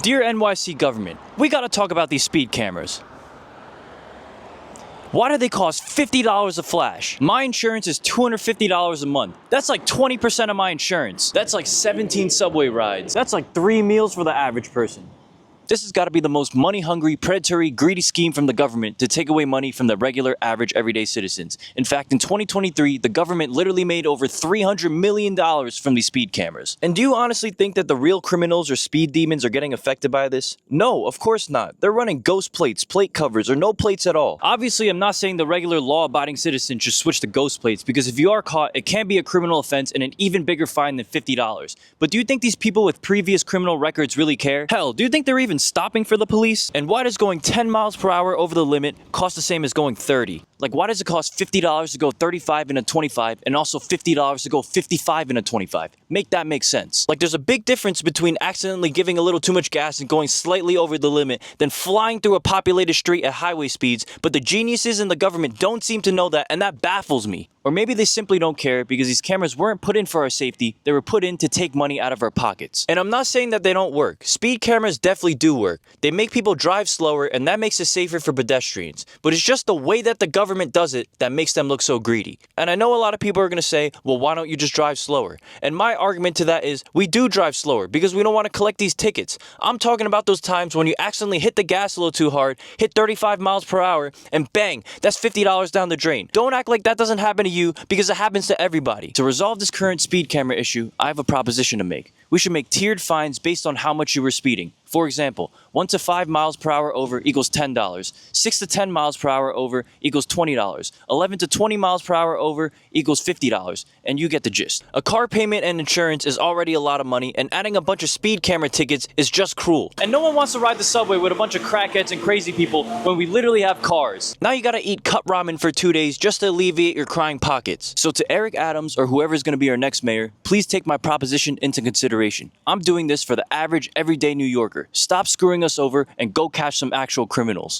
Dear NYC government, we gotta talk about these speed cameras. Why do they cost $50 a flash? My insurance is $250 a month. That's like 20% of my insurance. That's like 17 subway rides. That's like 3 meals for the average person. This has got to be the most money-hungry, predatory, greedy scheme from the government to take away money from the regular, average, everyday citizens. In fact, in 2023, the government literally made over $300 million from these speed cameras. And do you honestly think that the real criminals or speed demons are getting affected by this? No, of course not. They're running ghost plates, plate covers, or no plates at all. Obviously, I'm not saying the regular law-abiding citizen should switch to ghost plates, because if you are caught, it can be a criminal offense and an even bigger fine than $50. But do you think these people with previous criminal records really care? Hell, do you think they're even stopping for the police? And why does going 10 miles per hour over the limit cost the same as going 30? Like, why does it cost $50 to go 35 in a 25 and also $50 to go 55 in a 25? Make that make sense. Like, there's a big difference between accidentally giving a little too much gas and going slightly over the limit than flying through a populated street at highway speeds, but the geniuses in the government don't seem to know that, and that baffles me. Or maybe they simply don't care because these cameras weren't put in for our safety, they were put in to take money out of our pockets. And I'm not saying that they don't work. Speed cameras definitely do work. They make people drive slower, and that makes it safer for pedestrians. But it's just the way that the government does it that makes them look so greedy. And I know a lot of people are going to say, well, why don't you just drive slower? And my argument to that is, we do drive slower because we don't want to collect these tickets. I'm talking about those times when you accidentally hit the gas a little too hard, hit 35 miles per hour, and bang, that's $50 down the drain. Don't act like that doesn't happen to you, because it happens to everybody. To resolve this current speed camera issue, I have a proposition to make. We should make tiered fines based on how much you were speeding. For example, 1 to 5 miles per hour over equals $10, 6 to 10 miles per hour over equals $20, 11 to 20 miles per hour over equals $50, and you get the gist. A car payment and insurance is already a lot of money, and adding a bunch of speed camera tickets is just cruel. And no one wants to ride the subway with a bunch of crackheads and crazy people when we literally have cars. Now you gotta eat cup ramen for 2 days just to alleviate your crying pockets. So to Eric Adams, or whoever's gonna be our next mayor, please take my proposition into consideration. I'm doing this for the average, everyday New Yorker. Stop screwing us over and go catch some actual criminals.